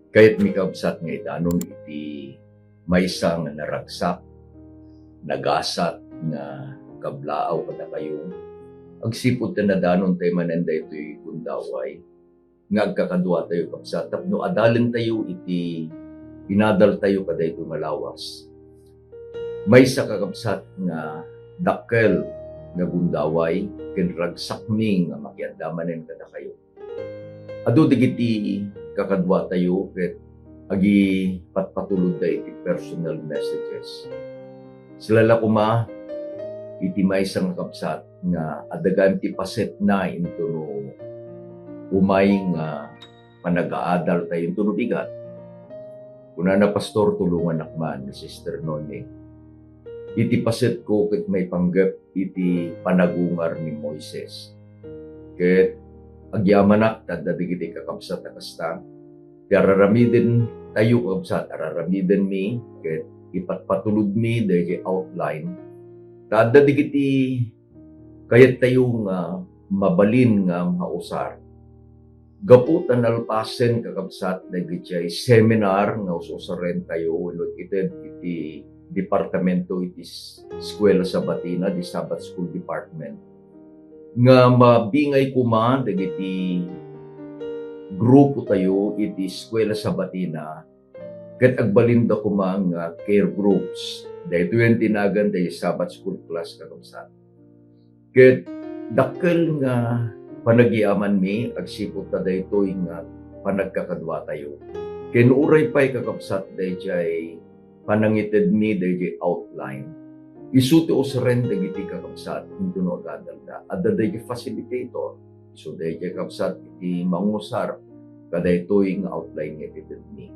Kaya't mikabsat nga itanon iti maysa nga naragsak, nagasat nga kablaaw kada kayo. Agsipod ta na danon tayo mananda ito'y kundaway. Nga agkakadwa tayo kabsat. Tapno adalin tayo iti inadal tayo kada ito malawas. Maysa kakabsat nga dakkel nga gundaway ken ragsak mi nga makiandamanen kada kayo. Adu digiti kakadwa tayo ket agi patpatulod da iti personal messages. Sila la kuma iti maysa nga kabsat nga adagan ti paset na into no umay nga panag-aadal tayo into no bigat. Kuna na pastor tulungan nakman ni Sister Noemi. Iti paset ko ket may panggap iti panagungar ni Moises. Ket agyamanak tadadigiti kakabsat akasta. Araramiden tayo kabsat, araramiden mi ket ipatpatulod mi dahil outline. Tadadigiti kayat tayo nga mabalin nga mausar. Gaputan alpasen kakabsat dahil seminar nga ususaren tayo ulot iti departamento iti eskwela sa Batina, di Sabbath School Department. Nga mabingay kuma dagiti grupo tayo iti eskwela sa Batina ket agbalinda kuma nga care groups. Dahito yung tinagan dahil Sabbath School class kakabsat. Ket dakkel nga panagiaman mi agsipot ta daytoy nga panagkakadwa tayo. Ken uray pay kakabsat dayjay panangited mi dayjay outline. Isuti usaren dagiti kakabsat into no agadalda. Adda dayjay facilitator. So dayjay kakabsat iti mangusar kadaytoy nga outline nga iti mi.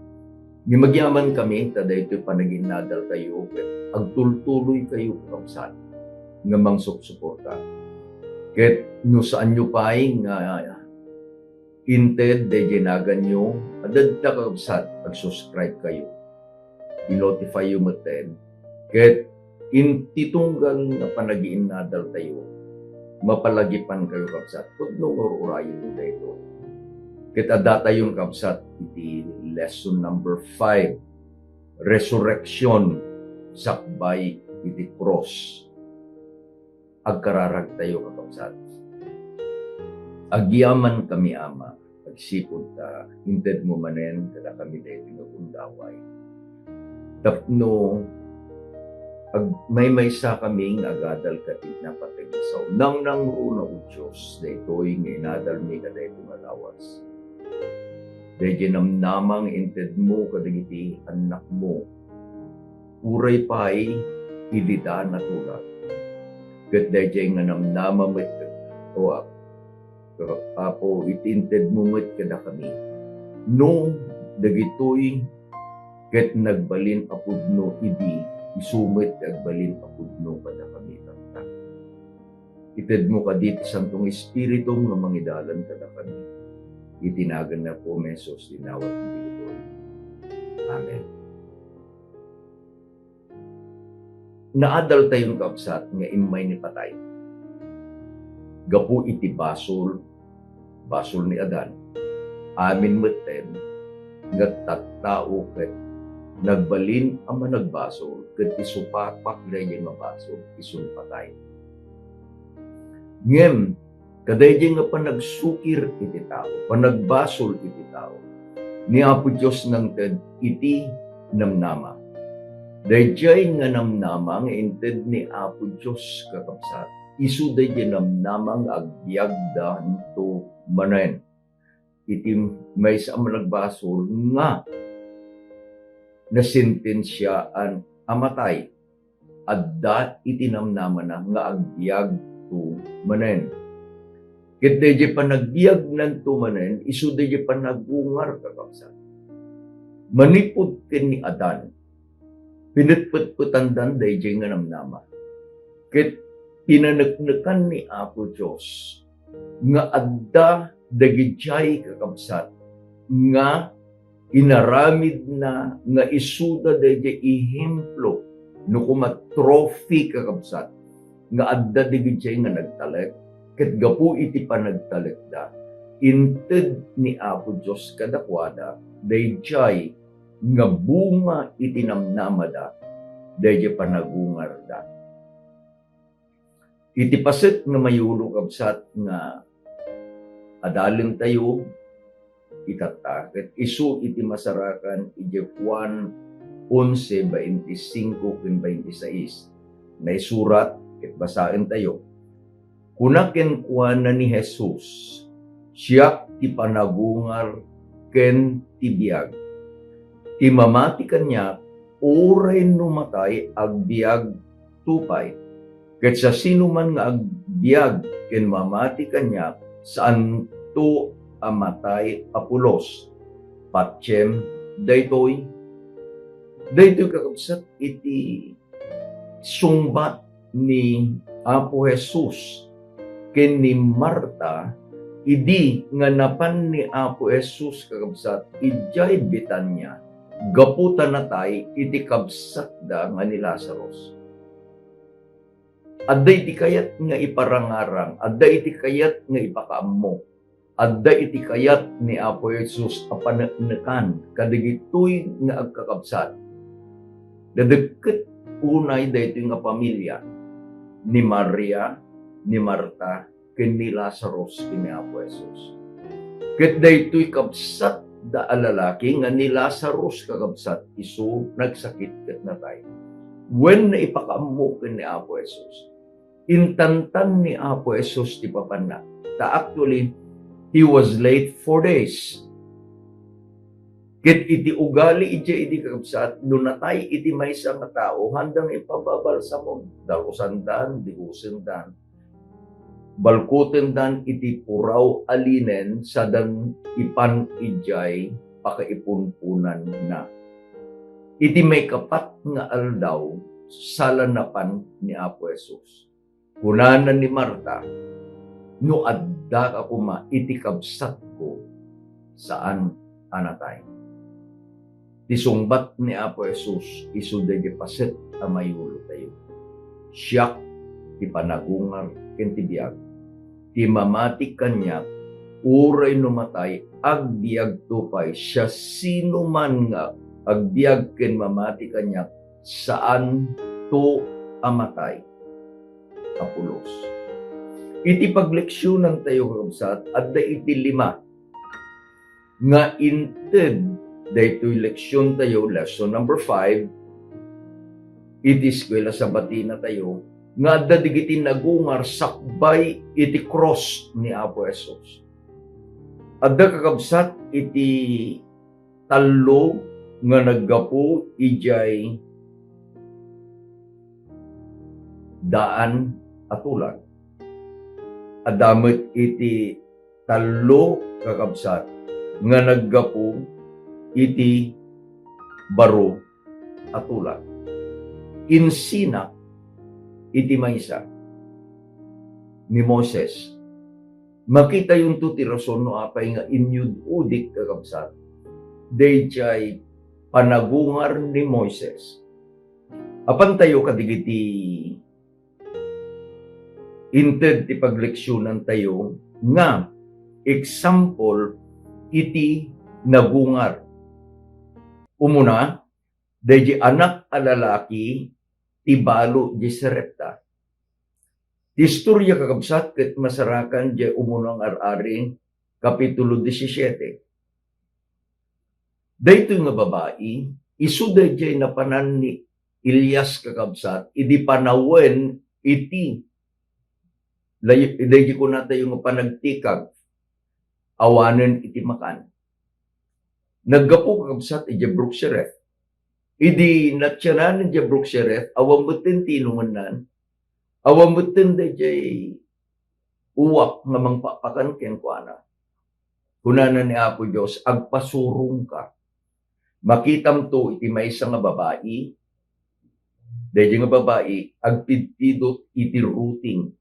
Ni magyaman kami ta daytoy panaginadal tayo ket agtultuloy kayo kakabsat nga mangsuporta. Ket no saan nyo pa'y nga inted de ginagan nyo, adad ta kakabsat, pag-subscribe kayo. I-notify yung maten. Ket intitunggal nga panagiinadal tayo, mapalagipan kayo kakabsat. Kung nung urayin mo dito. Ket adata yung kakabsat, iti lesson number 5, resurrection, sakbay iti cross. Agkararag tayo kakabsat. Agyaman kami ama, agsipod ta, inted mo manen, kada kami dahil pinagundaway. Tapno, may maysa kaming agadal katit na patigisaw. Nang runa o Diyos, dahito'y nga inadal mi kada ito malawas. Dahil namnamang inted mo kadagiti anak mo, uray pa'y ilita na tulad. Ket dayjay nga namnama met o apo itinted mo met kada kami. No dagitoy ket nagbalin apudno idi isumet agbalin apudno kada kami tanta. Ited mo kaditi Santong Espiritu nga mangidalan kada kami. Itinagan na po mesos dinawat dito. Amen. Naadal tayong kabsat nga imay ni patay. Gapu iti basol ni Adan. Amin meten nga tattao ket nagbalin ang managbasol ket isupapak dayjay nga basol isun patay. Ngem kadayjay nga panagsukir iti tao, panagbasol iti tao. Ni Apo Dios nang ted iti namnama. Dayjay nga namnamang inted ni Apo Diyos kakabsat. Isu dayjay namnamang agbyagda nito manen. Iti may sa managbasol nga nasentensyaan amatay. Adda iti namnaman na nga agbyag to manen. Ket dayjay panagbyag nanto manen, isu dayjay panagungar kakabsat. Manipod ken ni Adan. Pinatpatputandan dayjay nga namnama. Ket pinanagnakan ni Apo Diyos nga adda dagijay kakabsat nga inaramid na nga isuda dayjay ihemplo no kuma trophy kakabsat nga adda dagijay nga nagtalek ket gapu iti panagtalek da inted ni Apo Diyos kadakwada dayjay nga bunga itinamnamada, dayjay panagungar da. Iti paset nga mayulo kabsat nga adalin tayo itatakit isu iti masarakan iti Juan 11:25-26 na isurat ket basaen tayo. Kunaken kuana ni Jesus, siya ti panagungar ken ti biag. Ti mamati kanya oray numatay agbiag tupay. Ket sa sino man nga agbiag ken mamati kanya saan to amatay apulos. Patsyem daytoy kakabsat iti sungbat ni Apo Jesus ken ni Marta idi nga napan ni Apo Jesus kakabsat ijay Betania gaputan natay iti kabsat da nga ni Lazarus. Adda iti kayat nga iparangarang, adda iti kayat nga ipakaammo, adda iti kayat ni Apo Jesus apaneknekan kadigitoy nga agkakabsat. Dadagket unay daytoy nga pamilya ni Maria, ni Marta, ken ni Lazarus ken ni Apo Jesus. Ket daytoy kabsat da alalaki nga ni Lazarus kakabsat isu nagsakit ket natay. When naipakaammo ken ni Apo Jesus, intantan ni Apo Jesus ti papanna. Actually, he was late 4 days. Ket iti ugali iti kakabsat, nunatay iti maysa nga tao, handang ipababalsamon. Dalusandan, digusendan, balkutendan iti puraw alinen, sadan ipan ijay, pakaipunpunan na. Iti may kapat nga aldaw, salanapan ni Apo Jesus. Kunanan ni Marta, no adda ka kuma iti kabsat ko saan anatay. Tisungbat ni Apo Jesus isu dayjay paset a mayulo tayo. Siya ti panagungar ken ti biag. Ti mamati kanyak uray numatay agbiag tupay siya sino man nga agbiag ken mamati kanyak saan to amatay apulos. Iti pagleksyonan tayo kakabsat, adda iti 5 nga inted daytoy leksyon tayo, lesson number 5, iti eskwela sa batina tayo, nga adda digiti nagungar sakbay iti cross ni Apo Jesus. Adda kakabsat iti tallo nga naggapo ijay daan atulag. Adamit iti tallo kakabsat nga naggapo iti baro atulag. Insina iti maysa ni Moses. Makita yung ti rason no apay nga inyud udik kakabsat. Dayjay panagungar ni Moses. Apan tayo kadigiti inted ti pagleksyonan tayo nga example iti nagungar. Umuna, dayjay anak a lalaki ti balo di Sarepta. Ti istorya kakabsat ket masarakan di umunang ar-ari kapitulo 17. Daytoy nga babae isu dayjay napanan ni Elias kakabsat idi panawen iti dayjay kunata yung panagtikag awanen iti makan. Naggapo kakabsat iti Bruxereth. Idi natsyanan iti Bruxereth awamutin tinunganan. Awamutin dayjay uwak nga mangpapakan ken kuana. Kunana ni Apo Dios agpasurong ka. Makitam to iti maysa nga babae. Dayjay nga babae agpidpidot iti routing.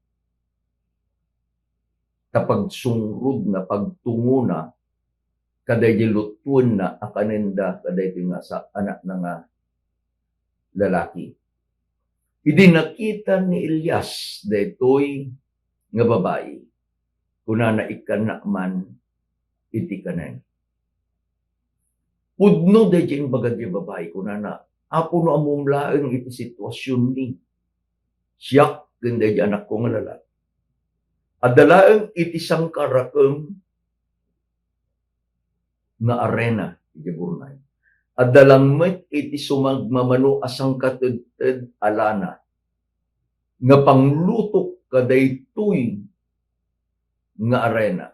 Kapag sungrud na pagtunguna kadayjay lutun na akanenda kadayjay nga sa anak na nga lalaki. Idi nakita ni Elias daytoy nga babae kunana ikana man iti kanen. Pudno da dyan bagad yung babae ko na apo no amumlaang iti sitwasyon ni. Siyak ganda dyan anak ko nga lalaki. Adalaang iti sangkarakam nga arena iti Burnay. Adalangmet iti sumagmamano asang katudted alana nga panglutok kadaytoy nga arena.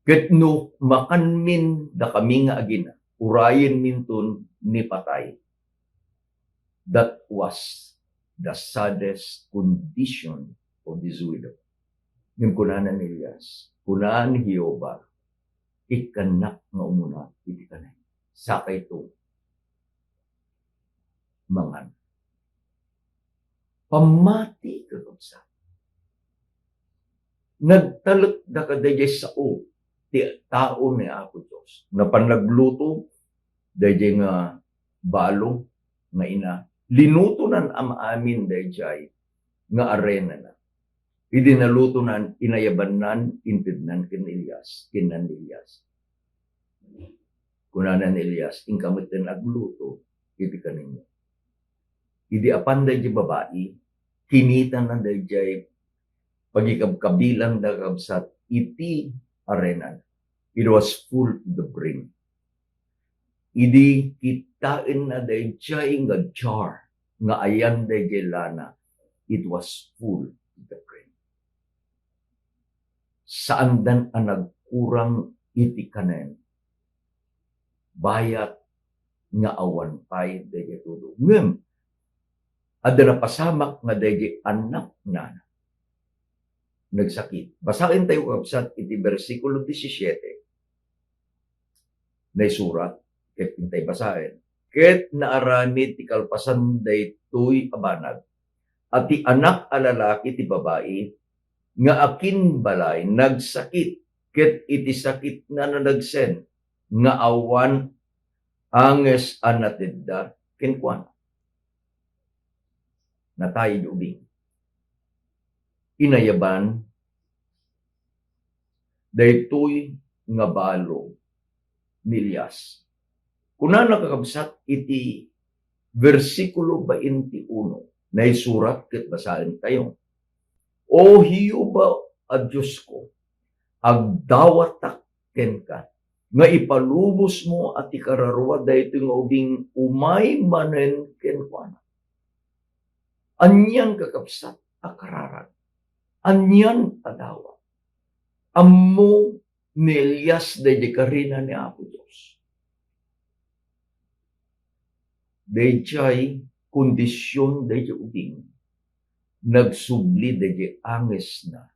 Ket no makanmin da kami nga agina, urayin minton ni patay. That was the saddest condition of this widow. Yung kunanan ni Elias, kunanan ni Jehovah, ikanak nga umuna, iti kanay. Saka ito, mangan. Pamati ka kapsa. Nagtalak da kadayay sao, ti tao ni Apo Diyos. Na panagluto, dayay nga balong, nga ina, linutunan am amin dayay, nga arena na. Idi nalutunan, inayabanan, intidnan kin Elias, kinan Elias. Kunanan ni Elias, ingkamit na nagluto, iti kaninyo. Idi apan dayay babae, kinitan na dayay, pagikabkabilang da kabsat, iti arena. It was full to the brim. Idi kitain na dayay nga jar, nga ayan dayay lana, it was full to the brim. Saan dan ang nagkurang iti kanen, bayat nga awan pay dayay tudo. Ngem, ada na pasamak nga dayay anak na nagsakit. Basahin tayo kapsat iti versikulo 17 na surat, ket intay basahin. Ket naaramid ti kalpasan daytoy abanag, at ti anak alalaki ti babae, nga akin balay nagsakit, ket iti sakit na nanagsen, nga awan anges anatidda kenkwan. Natay ubing. Inayaban, daytoy nga balo ni Elias. Kuna nakakabsat iti versikulo 21, na isurat ket basahin tayo. O Hiyuba a Diyos ko, agdawatak ken ka, nga ipalubos mo at ikararwa daytoy nga ubing umay manen ken kuana. Anyan kakabsat akararan. Anyan adawa. Ammo ni Elias dayjay karina ni Apo Diyos. Dayjay kondisyon dayjay ubing. Nagsubli dayjay anges na.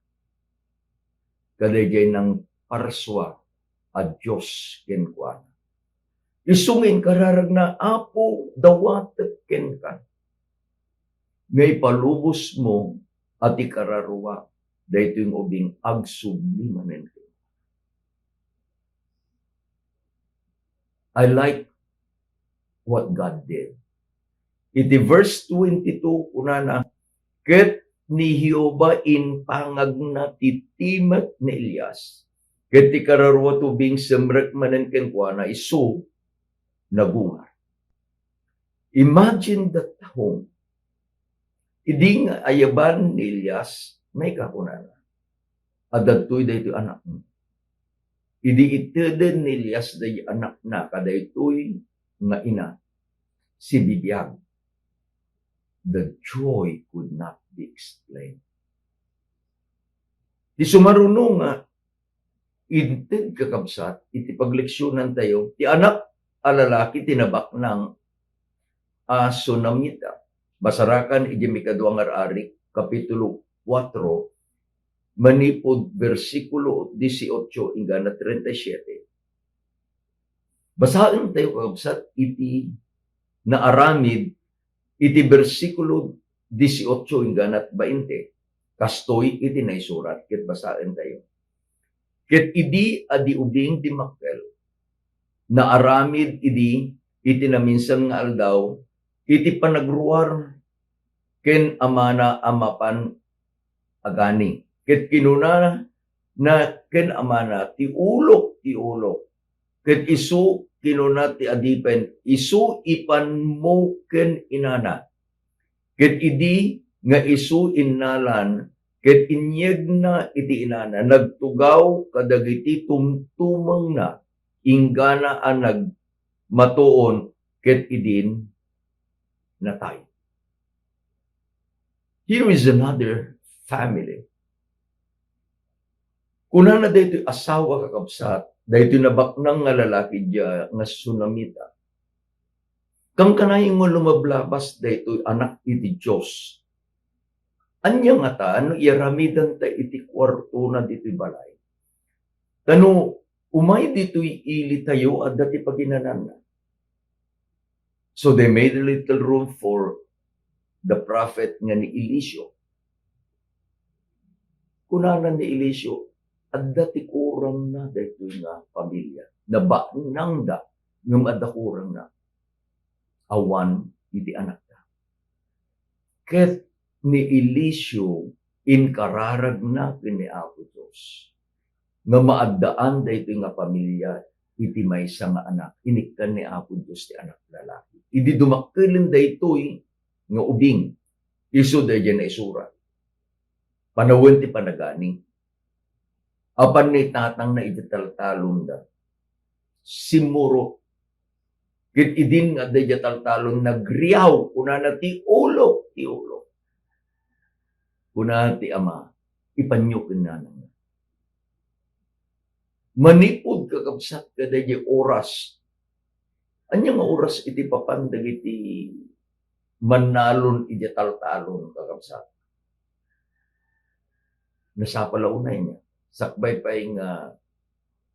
Kadayjay ng parswa a Diyos kenkwana. Isungin kararag na Apo dawatek ken ka. Ngay palubos mo at ikararwa dayto yung ubing agsubli manen. I like what God did. Iti verse 22 kuna na, ket ni Jehovah in pangag na titimat ni Elias, ket ikararwa tubing semrek manen kenkwana iso nabungar. Imagine that home. Idi nga ayaban ni Elias, may kakunana. Adagtoy daytoy anak mo. Idi iteden ni Elias day anak na kadaytoy nga ina, si Bibiyag. The joy could not be explained. Di sumaruno nga, inted kakabsat, iti pagleksyonan tayo, ti anak alalaki tinabak ng aso namita. Basarakan iti mikadwang ari, kapitulo 4, manipod versikulo 18 ingana 37. Basahin tayo kakabsat iti naaramid iti versikulo 18 ingana 20. Kastoy iti naisurat, ket basahin tayo. Ket idi adi ubing di makkel, naaramid idi iti naminsan nga aldaw, iti panagruar ken amana amapan agani. Ket kinuna na ken amana ti ulok, ket isu kinuna ti adipen, isu ipan mo ken inana. Ket idi nga isu innalan, ket inyeg na iti inana, nagtugaw kadagiti tumtumeng na, inggana ang nagmatuon, ket idin natay. Here is another family. Kuna na dito asawa kakabsat, dito nabaknang nga lalaki diya nga sunamita. Kang kanayong mo lumablabas dito anak iti Diyos. Anya nga ta, ano iramidan ta iti kwarto na dito balay. Tano, umay dito'y ili tayo at dati paginanan na. So they made a little room for the prophet nga ni Eliseo. Kunanan ni Eliseo, at dati kurang na dito nga pamilya. Nabaanang da, ng adakurang na. Awan, iti anak na. Ket ni Eliseo, inkararag na kini Apo Diyos. Nga maagdaan dito nga pamilya, iti maysa nga anak. Inikkan ni Apo Diyos ti anak lalaki. Idi dumakilin daytoy nga ubing. Iso dayjay na isura. Panawin ti panagani. Apan ni tatang na ititaltalon da. Simuro. Kit idin nga dayjay taltalon nagriyaw. Kuna na ti ulo. Ti ulo. Kuna ti ama. Ipanyukin na naman. Manipod kakabsat ka dayjay oras. Anya nga oras iti papandag iti manalon iti taltalon kakabsat. Nasapalaw na niya. Sakbay pa nga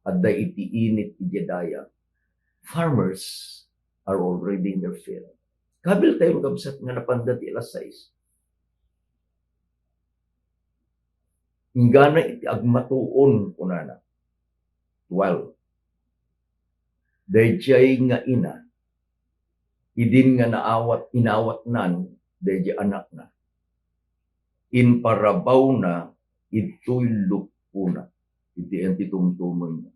adda iti init iti daya. Farmers are already in their field. Kabil tayo kakabsat nga napandat iti alas 6. Ingana iti agmatuon kunana. 12. Dayjay nga ina, idin nga inawat nan, dayjay anak na. Inparabaw na, ito'y lupuna. Iti ang titumtuman na.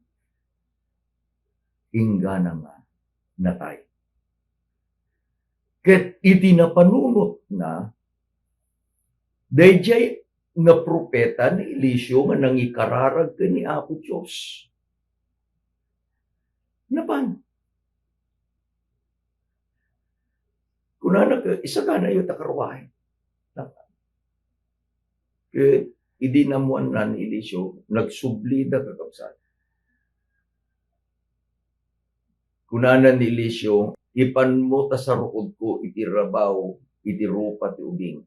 Ingana nga, natay. Ket iti napanunot na, dayjay nga propeta ni Eliseo nga nangikararag ka ni Apo Diyos. Napan? Kunana ka, isa ka na yung takarwahe. Napan? Kaya, idinamuan na ni Eliseo, nagsublida kakabsat. Kunana ni Eliseo, ipan mo ta sa rukod ko, itirabaw, itirupa ti ubing.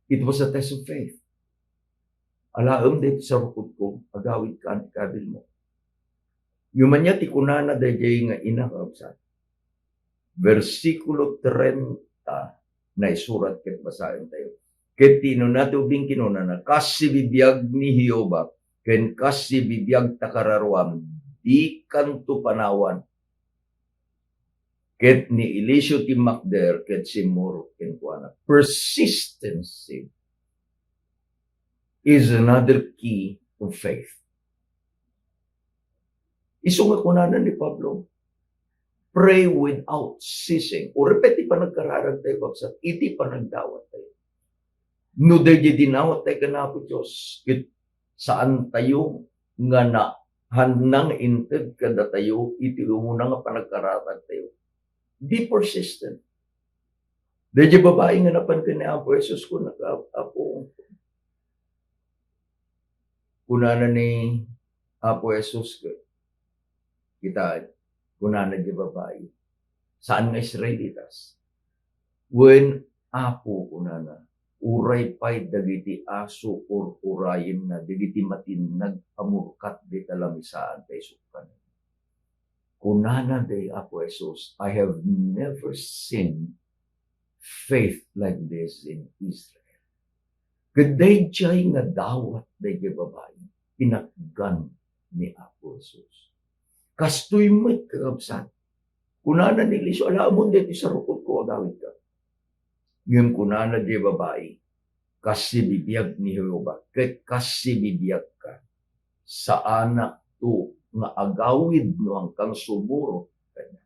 It was a test of faith. Alaam dito sa rukod ko, agawid ka ang kabil mo. Yumanya ti kunana dayjay nga ina kakabsat. Versikulo 30 na isurat ket basahin tayo. Ket tinuna ti ubing kinuna na kasi bibiyag ni Hioba ken kasi bibiyag takararuam di kanto panawan. Ket ni Eliseo ti Makder ket simuro ken kuana. Persistency is another key of faith. Isu nga kunanan ni Pablo, pray without ceasing. O repeti pa nagkararag tayo, babsat, iti pa nagdawat tayo. No dayjay dinawat tayo kanapo Diyos, saan tayo nga na handang inted kada tayo, iti umuna nga panagkaratag tayo. Be persistent. Dayjay babae nga napan ka ni Apo Jesus ko, Apo, kunana ni Apo Jesus, kita, kunana di babae. Saan nga Israelitas? When Apo kunana, uray pa'y dagiti aso or urayin na, dagiti matinag amurkat di talamisaan tayo sukan. Kunana di Apo Jesus, I have never seen faith like this in Israel. Kadayjay nga dawat dayjay babae, pinakgan ni Apo Jesus. Kastoy mo't kakabsat. Kunana ni Eliseo, alam mo dito sa rukod ko, agawid ka. Ngayon kunana di babae, kasi bibiyag ni Jehovah, ket kasi bibiyag ka, sa anak to nga agawid no ang kang sumurot kanya.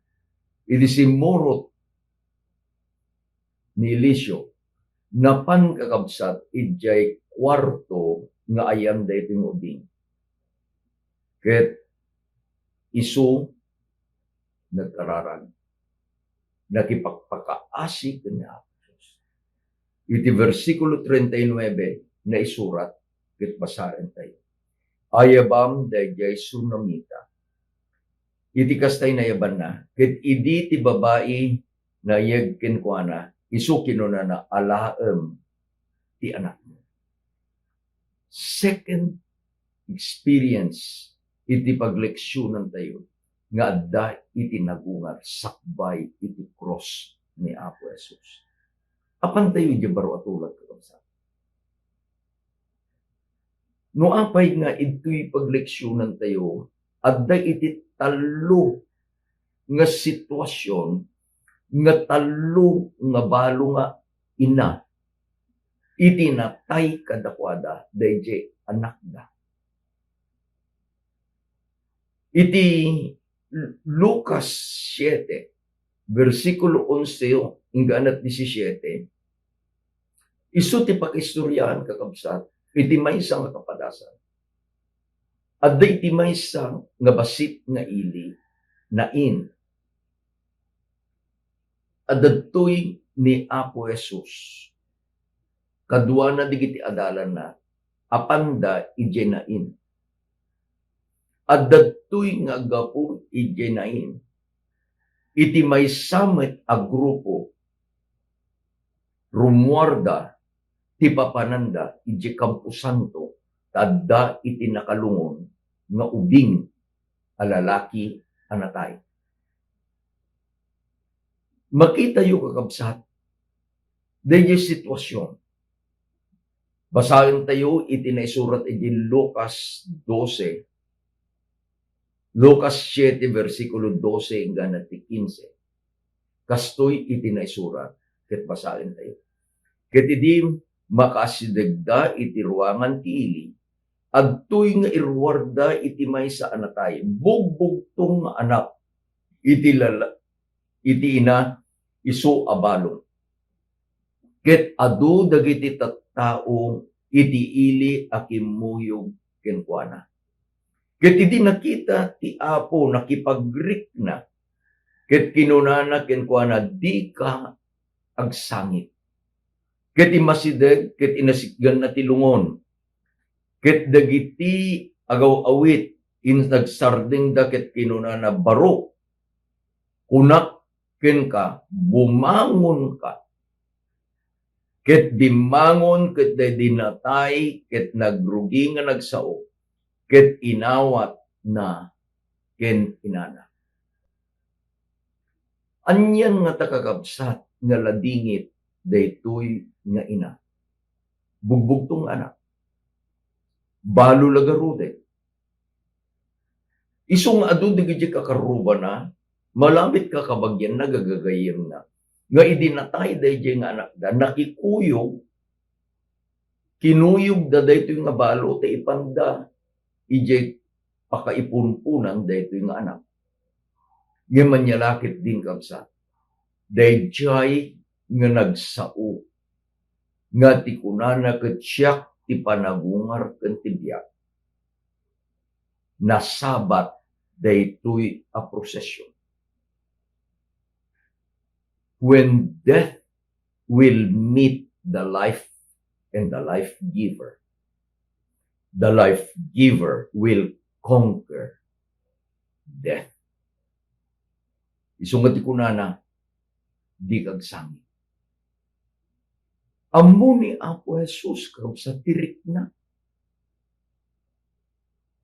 Iti simurot ni Eliseo napan kakabsat ijay kwarto nga ayan da ito yung ubing. Ket isu nagkararan nakipagpakaasi kanya. Iti versikulo 39 na isurat ket basaen tayo. Ayabam dayjay sunamita. Iti kastay na yaban na ket idi ti babae na yegken kuana isu kinuna na alaem ti anak mo. Second experience iti pagleksyonan tayo nga adda iti nagungar sakbay iti cross ni Apo Jesus. Apan tayo di baro atulad ka. No apay nga ito'y pagleksyonan tayo, adda iti talo nga sitwasyon, nga talo nga balo nga ina, iti natay kadakwada, dayjay anak da. Iti Lucas 7, versikulo 11, hingga 17, isu ti pakistoryahan kakabsat, iti maysa nga kapadasan. Adda iti maysa nga basit nga ili, nain. Adadtoy ni Apo Jesus. Kadua na digiti adalan na, apanda ije nain. Adadtoy nga gapu ije nain. Iti maysamet a grupo, rumuarda, ti papananda iti Campo Santo tadda iti nakalungon nga ubing a lalaki anatay. Makita yu kakabsat dayjay sitwasyon. Basahin tayo iti naisurat iti Lucas 12. Lucas 7 versikulo 12 hanggang 15. Kastoy iti naisurat ket basahin tayo. Ket idi makasidegda iti ruangan ti ili, adtoy nga irwarda iti maysa anatay, bugbugtong nga anak, iti ina, isu abalong. Ket adu dagiti tattao, iti ili akimuyog kenkuana. Ket idi nakita ti Apo nakipagrik na, ket kinunana kenkuana, di ka agsangit. Ket imasideg, ket inasikgan na tilungon. Ket dagiti agaw-awit, nagsarding da ket kinunana baro. Kunak ken ka, bumangon ka. Ket dimangon, ket dinatay, ket nagrugi nga nagsao, ket inawat na ken inana. Anyan nga takakabsat nga ladingit daytoy nga ina. Bugbugtong anak. Balo lagarude. Isong adu digiti kakaruba na, malapit ka kabagyan na gagagayem na. Nga idinatay dayjay nga anak da, nakikuyog, kinuyog da daytoy nga balo, ta ipanda, ijay pakaipunpunan daytoy nga anak. Nga manyalakit din kabsa. Dayjay nga nagsao, nga ti kunana ket siyak ti panagungar ken ti biyak. Nasabat daytoy a prosesyon. When death will meet the life and the life giver, the life giver will conquer death. Isungat ti kunana, di kagsangit. Ammo ni Apo Jesus sa tirik na.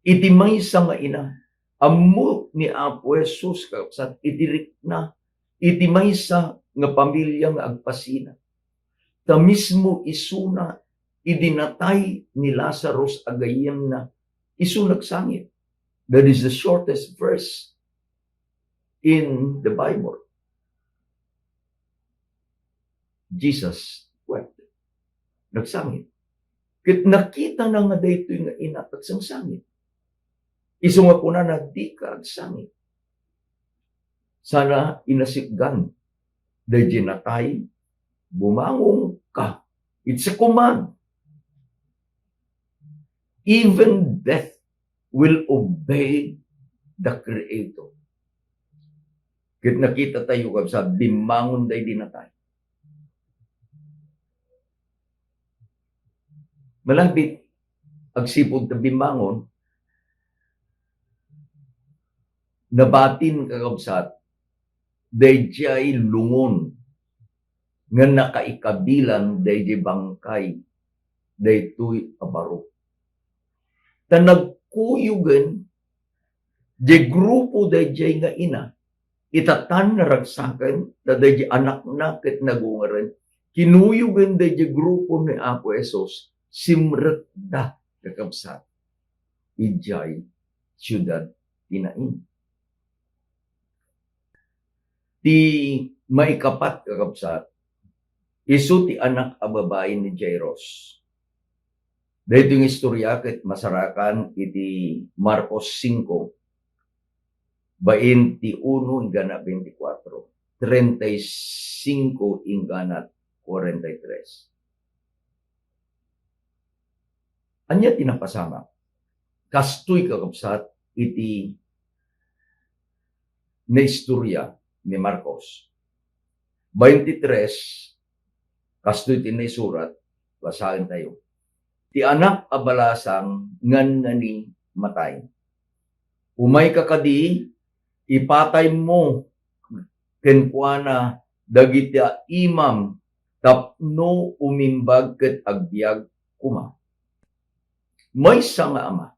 Iti maysa nga ina, ammo ni Apo Jesus sa itirik na. Iti maysa nga pamilya nga agpasina. Ta mismo isuna, idinatay ni Lazarus agayem na, isu nagsangit. That is the shortest verse in the Bible. Jesus wept. Nagsangit. Ket nakita na nga daytoy nga ina pagsangsangit. Isunga ko na di ka agsangit. Sana inasikgan. Dahil natay, bumangong ka. It's a command. Even death will obey the Creator. Kaya nakita tayo sa bimangon day dinatay. Malapit, agsipod na bimangon, nabatin kakabsat, day jay lungon, nga nakaikabilan day jay bangkay, day tuy abaro. Ta nagkuyugan, jay grupo day jay nga ina, itatan na ragsakan, na day jay anak na ket nagungaran, kinuyugan day jay grupo ni Apo Esos, simret da kakabsat, ijay siyudad tinain. Ti maikapat kakabsat, isu ti anak a babae ni Jairus. Dahil yung istorya ket masarakan iti Marcos 5, 21 ingana 24, 35 ingana 43. Anya tinapasama. Kastoy kakabsat iti na istorya ni Marcos. 23, kastoy iti na isurat, basahin tayo. Ti anak abalasang ngan ni matay. Umay kakadi, ipatay mo kenkwana dagiti imam tapno umimbag ket agbyag kuma. May nga ama.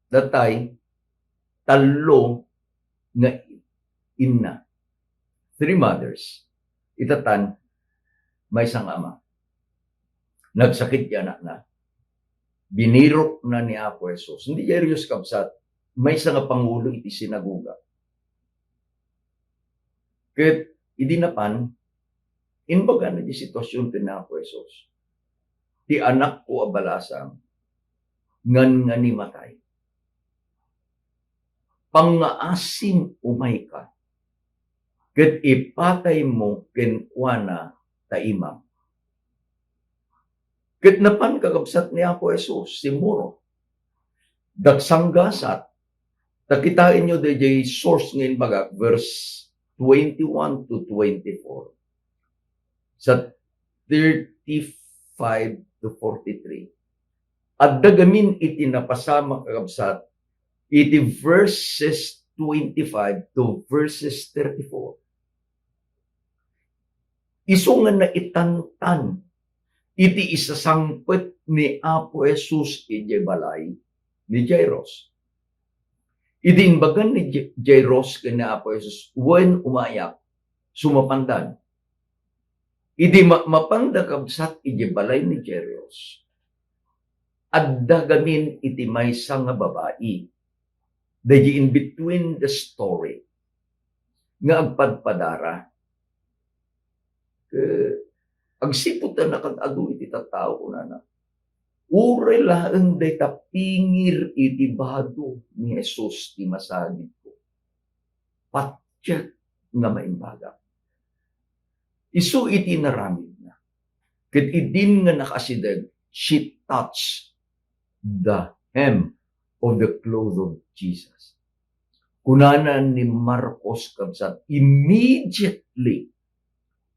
Datay, talo nga ina. 3 mothers. Itatan, may nga ama. Nagsakit yan na. Binirok na ni Apo Jesus. Hindi Jairus kabsat, may nga pangulo iti sinaguga. Ket, idinapan, inbaga na di sitwasyon tin Apo Jesus. Ti anak ko abalasang, ngan nga ni matay. Pangaasim umay ka, ket ipatay mo kenkwana taimam. Ket napan kakabsat ni Apo Jesus, simuro, dagsanggasat, takitain nyo DJ source ngayon baga, verse 21 to 24, sa 35 to 43. At dagamin iti napasama kakabsat, iti verses 25 to verses 34. Isungan na itantan, iti isasangpet ni Apo Jesus iti balay ni Jairus. Idinbagan ni Jairus kina Apo Jesus, when umayak, sumapandan. Idi mapanda kabsat iti balay ni Jairus. At dagamin iti maysa nga babae. Dahi in between the story, nga agpadpadara, agsipot na nakag-adu iti tattao ko na. Uray laeng day tapingir iti bahado ni Jesus ti masagid ko. Patya nga maimbaga. Isu iti naramid na. Ket idin nga nakasidag, she touched the hem of the clothes of Jesus. Kunanan ni Marcos kabsat, immediately,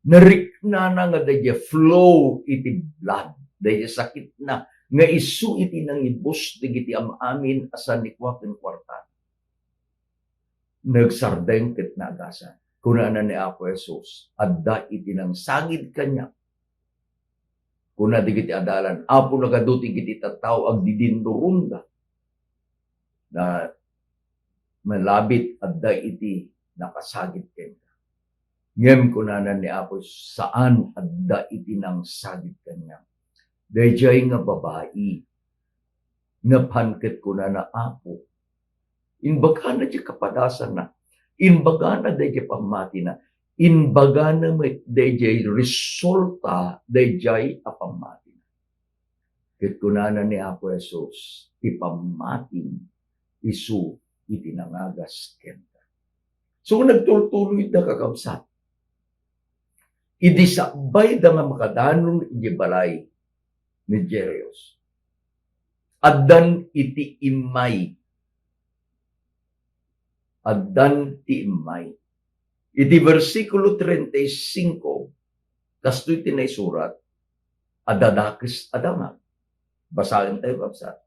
narikna na nga daya flow iti blood, daya sakit na, nga isu iti nang ibus, digiti amamin asan ni kwaten kwarta. Nagsardeng ket nagasan. Kunanan ni Apo Jesus, adda iti nang sangid kanya. Kuna digiti adalan, Apo nagaduti giti tattao agdidindurunda, na malabit adda iti nakasagit kanya. Ngem kunanan ni Apo, saan adda iti nang sagit kanya. Dayjay nga babae, nga panket kunana Apo. Inbaga na di kapadasan na. Inbaga na di pamati na. Inbaga na may dayjay resulta dayjay apamati na. Ket kunanan ni Apo Jesus, ipamatin isu iti nangagas kenta. So nagtultuloy da kakabsat. Idi sakbay da nga makadanon iti balay ni Jerios. Addan iti imay. Addan ti imay. Iti versikulo 35, kasto iti naisurat, adadakis adamat. Basahin tayo kapsat.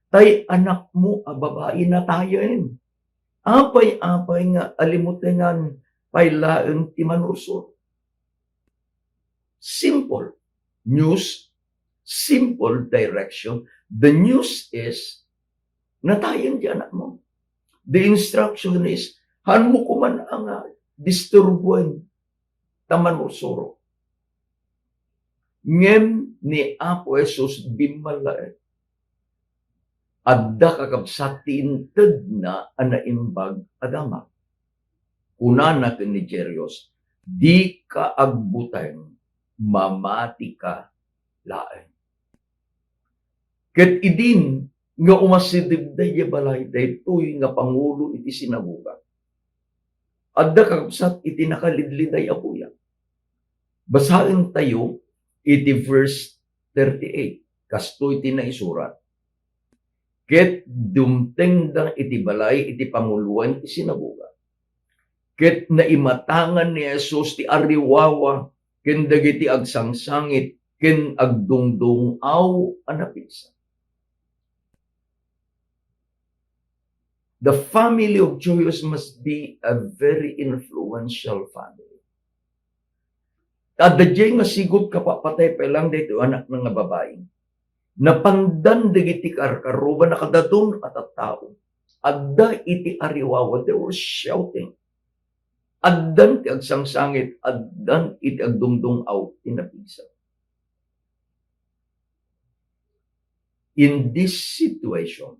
Tay anak mo, babae na tayoin. Apay-apay nga alimutengan pailaeng ti manursur. Simple news, simple direction. The news is, natayin di anak mo. The instruction is, han mo kuman ang disturbuan taman ursuro. Ngem ni Apo Jesus bimalae. Adda kakabsat tiinted na anaimbag agama. Kunana ken ni Jerios, di ka agbuteng mamati ka laeng. Ket idin nga umasidib day balay daytoy nga pangulo iti sinaguga. Adda kakabsat iti nakalidliday apuya. Basahin tayo iti verse 38. Kasto iti naisurat. Ket dumteng dang iti balay iti panguluan iti sinaguga. Ket naimatangan ni Jesus ti ariwawa ken dagiti agsangsangit ken agdungdungaw anapisa. The family of Joyous must be a very influential family. Tadadjay nga sigot kapapatay pa lang dito anak ng babae. Napandan dagiti karkaruba nakadadong at tao. Adda iti ariwawa, they were shouting. Addan ti agsangsangit, addan iti agdungdungaw inapisa. In this situation,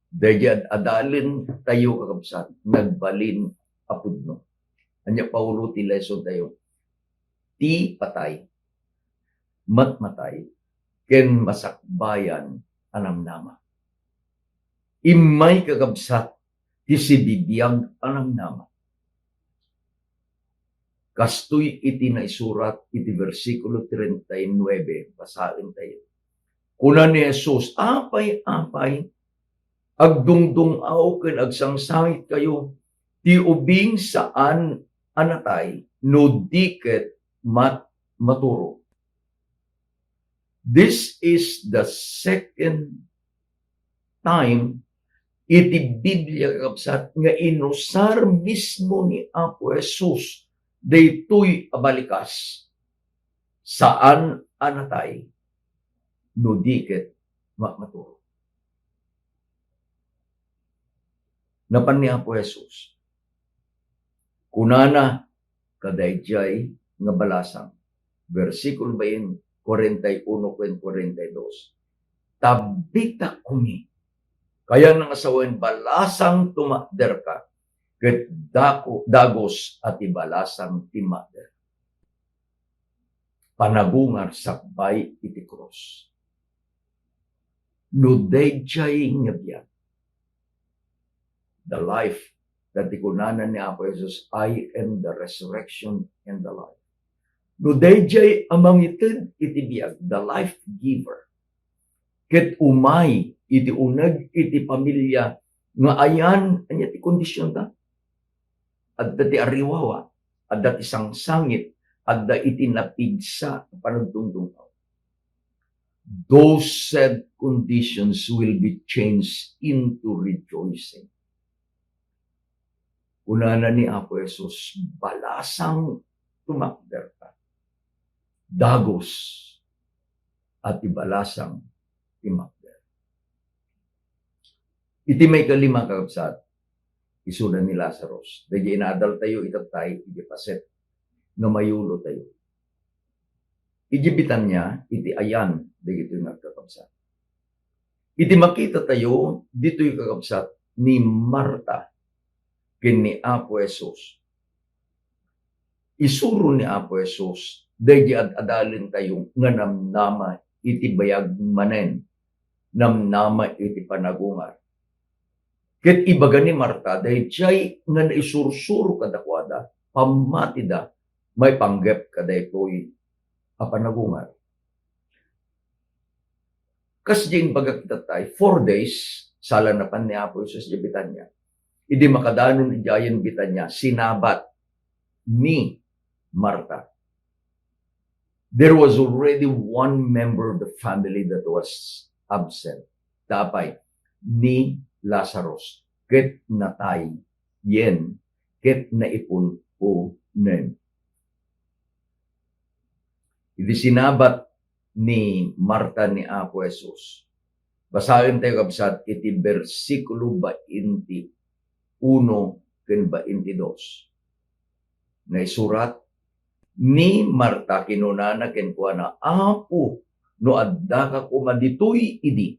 dayad adalin tayo kakabsat, nagbalin apudno. Anya paulo ti lesson tayo. Ti patay, matmatay, ken masakbayan anamnama. Imay kakabsat, ti sibibiyag anamnama. Kastoy iti naisurat iti versikulo 39, basahin tayo. Kuna ni Jesus, apay-apay, agdungdungaw ken agsangsangit kayo, ti ubing saan anatay, no diket maturo. This is the second time iti Biblia kakabsat nga inusar mismo ni Apo Jesus daytoy abalikas saan anatay no diket maturo. Napan ni Apo Jesus kunana kadayjay nga balasang versikulo 41 ken 42. Tabita kumi. Kaya nang asawen balasang tumakder ka, ket dagos at ibalasang timakder. Panagungar sakbay iti krus. No dayjay nga biyak. The life that ikunanan ni Apo Jesus, I am the resurrection and the life. No dayjay amang ited iti biag, the life giver. Ket umay iti uneg iti pamilya nga ayan anya ti kondisyon ta. Adda ti ariwawa, adda ti sangsangit, adda iti napigsa panagdungdungaw. Those said conditions will be changed into rejoicing. Unana ni Apo Jesus, balasang tumakder ka. Dagos at ibalasang timakder. Iti may kalima kakabsat, isudan ni Lazarus. Dagi inaadal tayo, itatay, igipaset, nga mayulo tayo. Igibitan niya, iti ayan, dagi ito yung kakabsat. Iti makita tayo, dito yung kakabsat, ni Marta, ken ni Apo Jesus. Isuro ni Apo Jesus, dagi adalin tayo nga namnama iti bayag manen, namnama iti panagungar. Ket ibaga ni Marta, dahil siya'y nga naisursuro kadakwada, pamatida, may panggap kada ito'y apanagungan. Kas din baga kita tayo, 4 days, sala na pan ni Apo Isus di Bitanya. Idi makadanon ni Jayan Bitanya, sinabat ni Marta. There was already one member of the family that was absent. Tapay, ni Lazarus. Ket natay, yen, ket naipun o nen. Idi sinabat ni Marta ni Apo Jesus. Basahin tayo kabsat iti versikulo 21 ken 22. Na isurat ni Marta kinunana ken kuana, Apo, no adda ka kuma ditoy idi,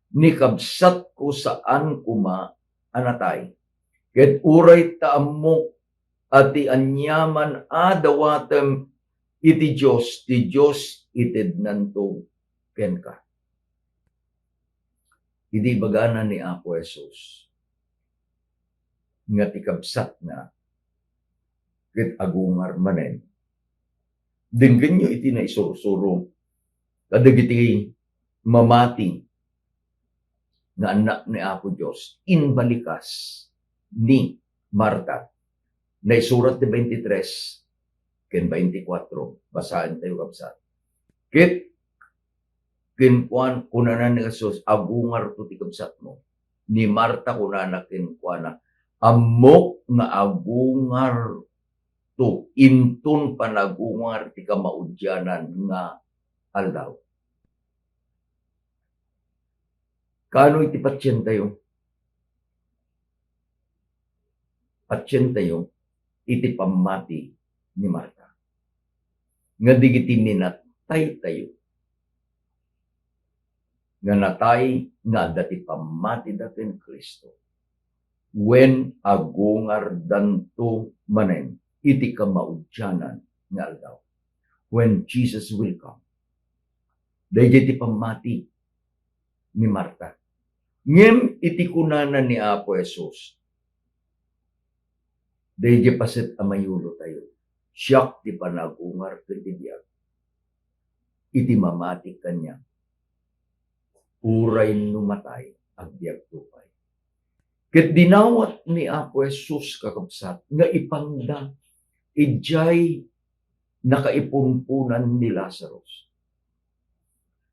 ni kabsat ko saan kuma anatay. Ket uray taammo ati anyaman adawatem iti Diyos, ti Diyos ited nanto ken ka. Idi bagana ni Apo Jesus nga tikabsat na ket agungar manen. Denggen nyo iti na isursuro kadagiti mamati nga anak ni Apo Diyos inbalikas ni Marta. Na isurat ni 23 ken 24. Basahin tayo kabsat. Ket kinkuan kunanan ni Jesus, agungar to ti kabsat mo. Ni Marta kunana kinkuana, amok nga agungar to, intun panagungar ti kamaudyanan nga aldaw. Kano iti patsyen tayo? Patsyen tayo, iti pamati ni Marta. Nga digiti ninatay tayo. Nga natay nga dati pamati datin Kristo. When agungar danto manen, iti kamaudyanan nga aldaw. When Jesus will come. Dahil iti pamati ni Marta. Ngem iti kunana ni Apo Jesus. Dahil iti pasit amayulo tayo. Siyak ti panagungar iti biyag. Iti mamati kanya. Uray numatay ang biyag tupay. Ket dinawat ni Apo Jesus kakabsat nga ipangda ijay nakaipunpunan ni Lazarus.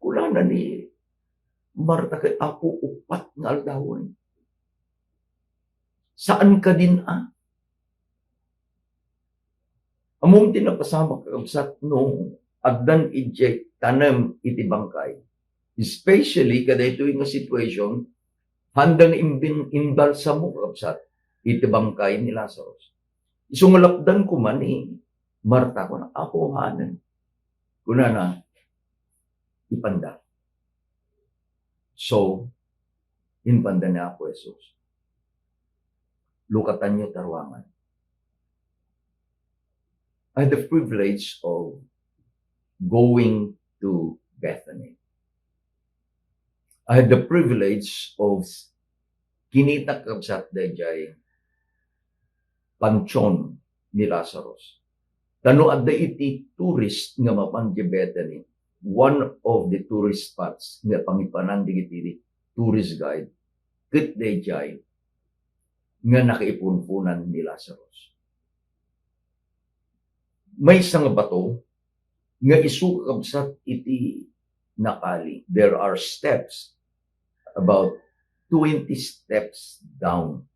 Kulana ni Marta kay Apo upat nga aldawon. Saan ka din Among tinapasama kakabsat no agdan ijay tanam iti bangkay. Especially kada ito yung situation, handang imbalsa mo kakabsat iti bangkay ni Lazarus. Isungalapdan ko man Marta ko na ako hanan. Kuna na ipanda. So, inpanda ni Apo Jesus. Lukatan niyo tarwangan. I had the privilege of going to Bethany. I had the privilege of kinita kabsat dayjay pansyon ni Lazarus. Tano adda iti tourist nga mapangge Bethany, one of the tourist spots nga pangipanan digiti tourist guide, ket dayjay nga nakaipunpunan ni Lazarus. May isang bato nga isukabsat iti nakali. There are steps, about 20 steps down.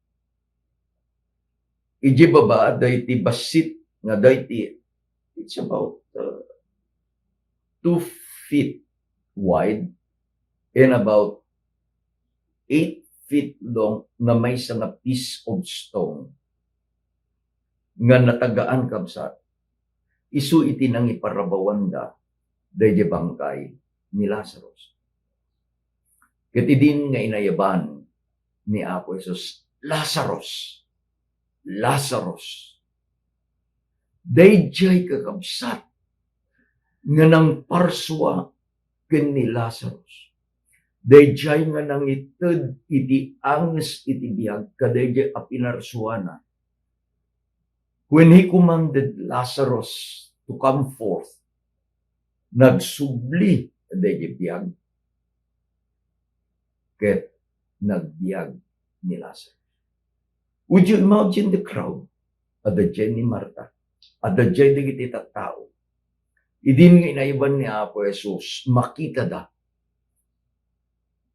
Iji baba, dayti basit, nga dayti, it's about 2 feet wide and about 8 feet long nga may isang piece of stone nga natagaan kabsat. Isu iti nang iparabawanda dahi bangkay ni Lazarus. Ket idin nga inayaban ni Apo Jesus, Lazarus, Lazarus. Dayjay kakabsat nga nang parswa ken ni Lazarus. Dayjay nga nangited iti anges iti biyag kadayjay a pinarsuana. When he commanded Lazarus to come forth, nagsubli kadayjay biyag ket nagbiag ni Lazarus. Would you imagine the crowd? Adadjay ni Marta, adadjay digiti tattao. Idin nga inaiban ni Apo Jesus, makita da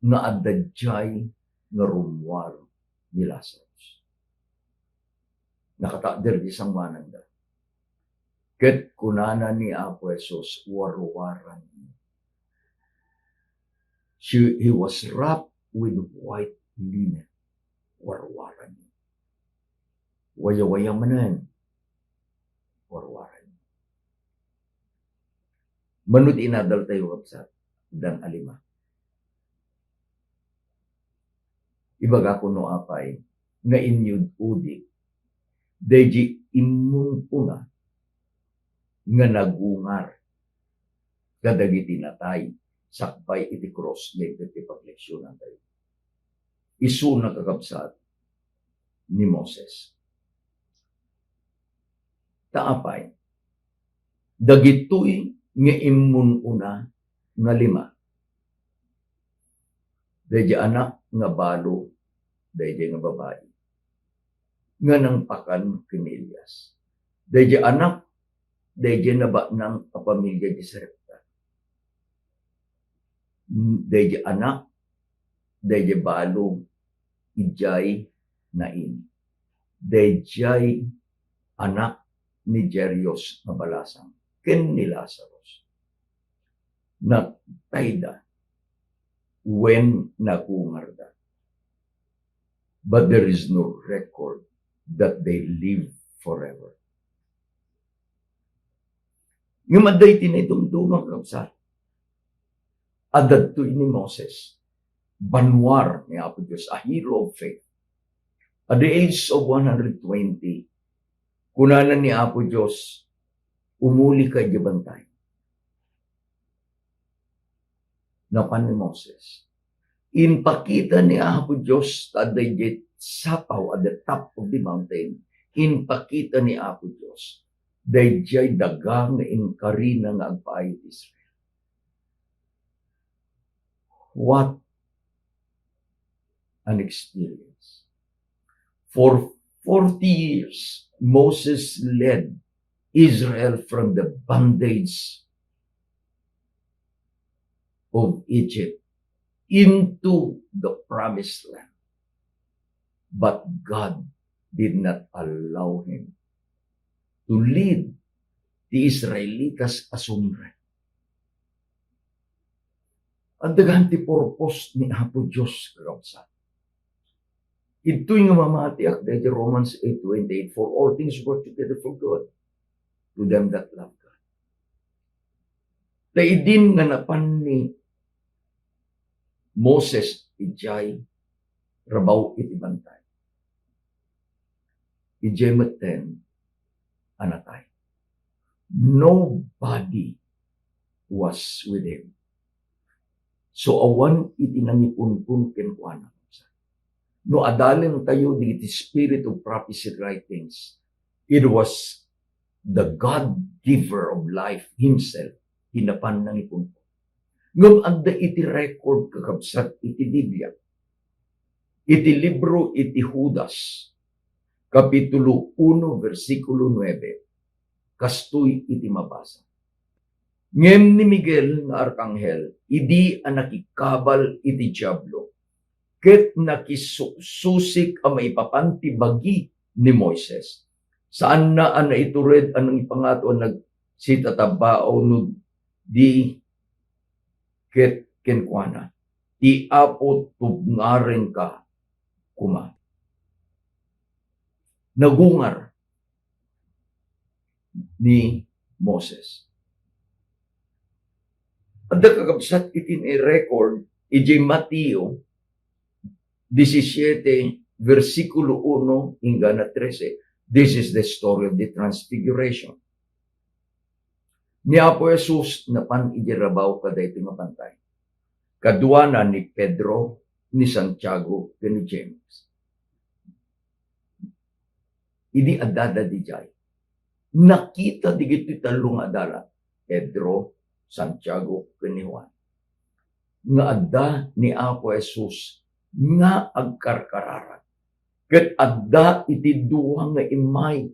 nga adadjay nga rumwar ni Lazarus. Nakatader di sang mananda. Ket kunana ni Apo Jesus, warwaran. He was wrapped with white linen. Warwaran. Waya-waya manan. Warwaran. Manut inadal tayo kapsat. Dan alima. Ibaga ko no apay. Nga inyud udik. Deji imun puna. Nga nagungar. Kadagiti natay. Sakbay iti cross. Later iti pagleksyonan tayo. Isu na kakapsat ni Moses. Taapay. Dagitoy nga imun una nga lima. Dayjay anak nga balo, dayjay nga babae. Nga nang pakan kinilias. Dayjay anak, dayjay naba ng kapamilya di Sarepta. Dayjay anak, dayjay balo, ijay nain. Dayjay anak ni Jerios nga balasang. Ken ni Lazarus. Nagtayda when nagungarda. But there is no record that they live forever. Yung maday tinidumdumang kapsat. Adad to ni Moses. Banwar ni Apo Diyos, a hero of faith. At the age of 120, kunanan ni Apo Diyos, umuli ka di bantay. Napan ni Moses. Inpakita ni Apo Diyos taday sapaw at the top of the mountain. Inpakita ni Apo Diyos. Dayjay dagang na inkarina nga agpaayot Israel. What an experience. For 40 years, Moses led Israel from the bondage of Egypt into the promised land. But God did not allow him to lead the Israelitas asumre. Ang daganti purpose ni Apo Diyos kagamsa. Ito'y nga mamatiak dahil Romans 8:28, for all things work together for good to them that love God. Taidin nga napan ni Moses ijay rabaw iti bantay. Ijay maten anatay. Nobody was with him. So awan iti nangipunpun kenkwana. No adalin tayo di spirit of prophecy writings. It was the God-giver of life himself, hinapan ng ipunpo. Ngam anda iti record kakabsat iti Biblia. Iti libro iti Judas, Kapitulo 1, versikulo 9, kastoy iti mabasa. Ngem ni Miguel nga arkanghel, idi ang nakikabal iti Diablo, ket nakisusik ang maipapanti bagi ni Moises. Saan na ang naitured anong ipangato nagsitatabao no di ket kenkwana. Ti apo tubngaren ka kuma. Nagungar ni Moses. At kakabsat itin record iti Mateo 17 versikulo 1 hingga 13. This is the story of the transfiguration. Ni Apo Jesus napan ijirabaw kada iti mapantay. Kaduana ni Pedro, ni Santiago, ni James. Idi adada di jay. Nakita di gito talong adala. Pedro, Santiago, ni Juan. Nga adda ni Apo Jesus nga agkarkararan. Ket adda iti duha nga imay.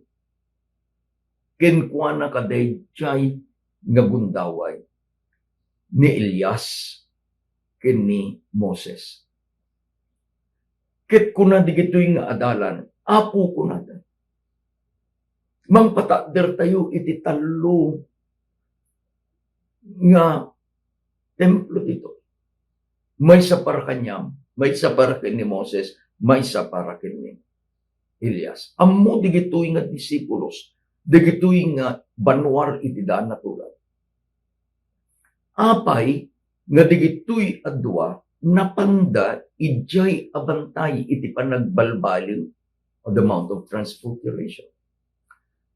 Kenkwa na kadayjay nga bundaway ni Elias ken ni Moses. Ket kuna di gito'y nga adalan, apo kuna da. Mangpatader tayo iti talo nga templo dito. May sa para kanyam, may sa para ken ni Moses, may sa para ken ni Elias. Ammo di gito'y nga disipulos, di gito'y nga banwar iti daan na tulad. Apay, nga digito'y adwa, napanda, ijay abantay iti panagbalbaliw o the Mount of Transfiguration.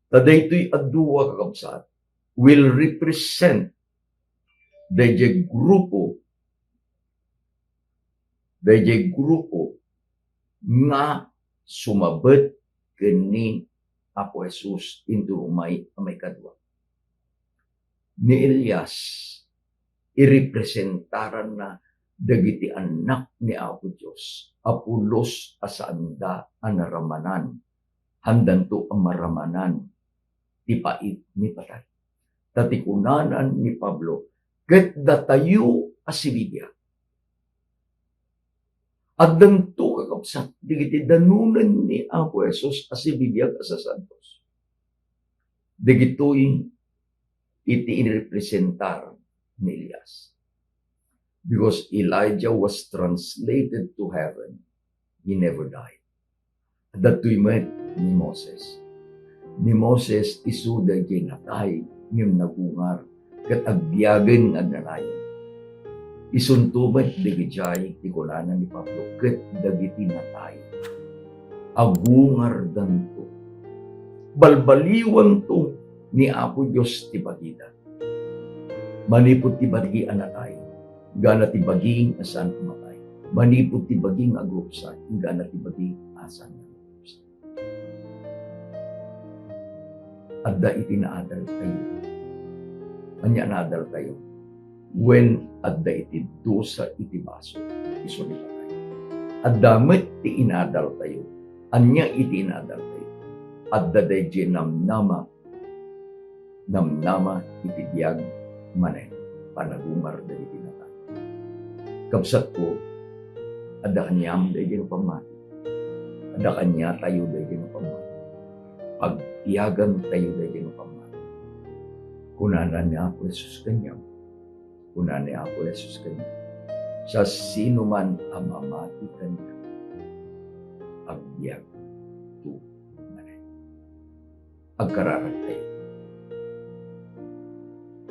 Tadaytoy adwa kakabsat will represent the grupo nga sumabet kini Apo Jesus into umay kadwa. Ni Elias, irepresentaran na dagiti anak ni Apo Diyos. Apulos asanda anaramanan. Handanto ang maramanan. Ti pait ni patay. Tatikunanan ni Pablo. Ket datayo asibibya. At danto kakapsat. Digiti danunan ni Apo Jesus asibibya sa santos. Digito'y iti inirepresentar ni Elias. Because Elijah was translated to heaven. He never died. Dato'y met ni Moses. Ni Moses isuda ginatay ngem nagungar ket agbiagen nga nanayon. Isuntumet digijay ikulanan ni Pablo ket dagiti natay. Agungar danto. Balbaliwan to ni Apo Dios ti bagida. Manipot ti bagi anatay, gana ti baging asan umatay. Manipot ti baging agupsa, gana ti baging asan agupsa. Adda iti naadal tayo. Anya naadal tayo. When adda iti dosa iti baso, isulita tayo. Adda met ti inadal tayo. Anya iti inadal tayo. Adda dayjay namnama iti biyag manen panagumar dali tinatay. Kabsat ko, ada kanyam dahil yung pamati. Ada kanya tayo dahil yung pamati. Pagtiyagan tayo dahil yung pamati. Kunanan niya ako Jesus kanyam. Kunanan niya ako Jesus kanyam. Sa sino man ang mamati kanya, agbiag to manen. Agkararat tayo.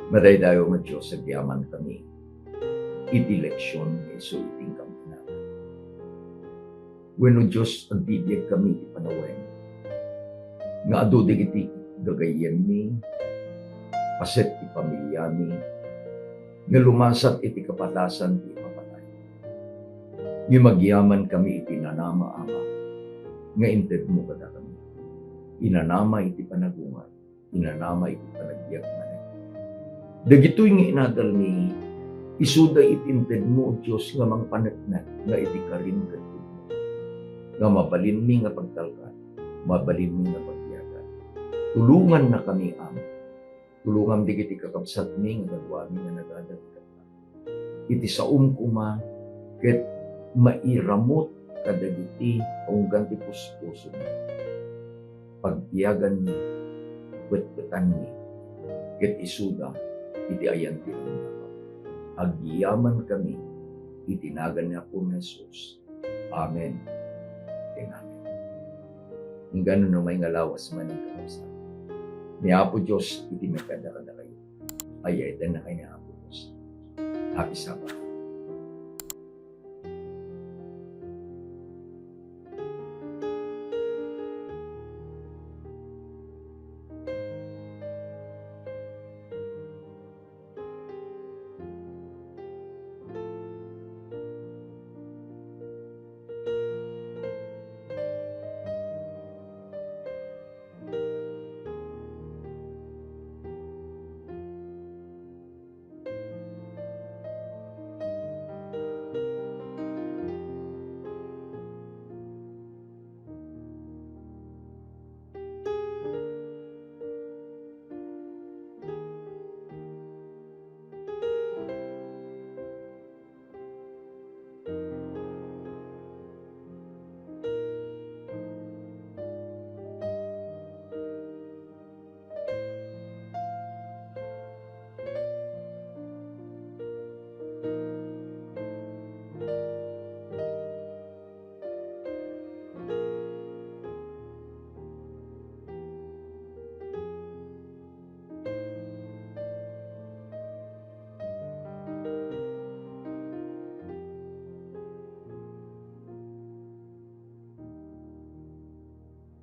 Maday dayo nga Diyos, agyaman kami. Iti leksyon, iso iting kami natin. When o Diyos, agbibiyag kami, iti panawen. Nga ado digiti, gagayen mi, paset ti pamilya mi, nga lumasat iti kapatasan, ti papatay. Nga magyaman kami, iti nanama ama, nga inted mo kada kami. Inanama iti panagungan, inanama iti panagbiag manen. Dagito'y nga inadal ni isuda itinted mo, Diyos, nga mang panatnat, nga iti karin katulad. Nga mabalin mi nga pagtalkan, mabalin mi nga pagbiyagan. Tulungan na kami ang, tulungan digiti kakabsat mi nga nagwa mi nga nagadagdag. Iti saum kuma, ket mairamot kadagiti kung ganti puspuso mi. Pagbiyagan mi, bet-betan mi, ket isuda, iti ayan tinundapan. Agyaman kami, itinagan niya po ng Jesus. Amen. Amen. Yung ganun na may ngalawas man ang kakabsat. Ni Apo Diyos, iti may kada kayo. Ayay, na kayo ni Apo Diyos. Happy Sabbath.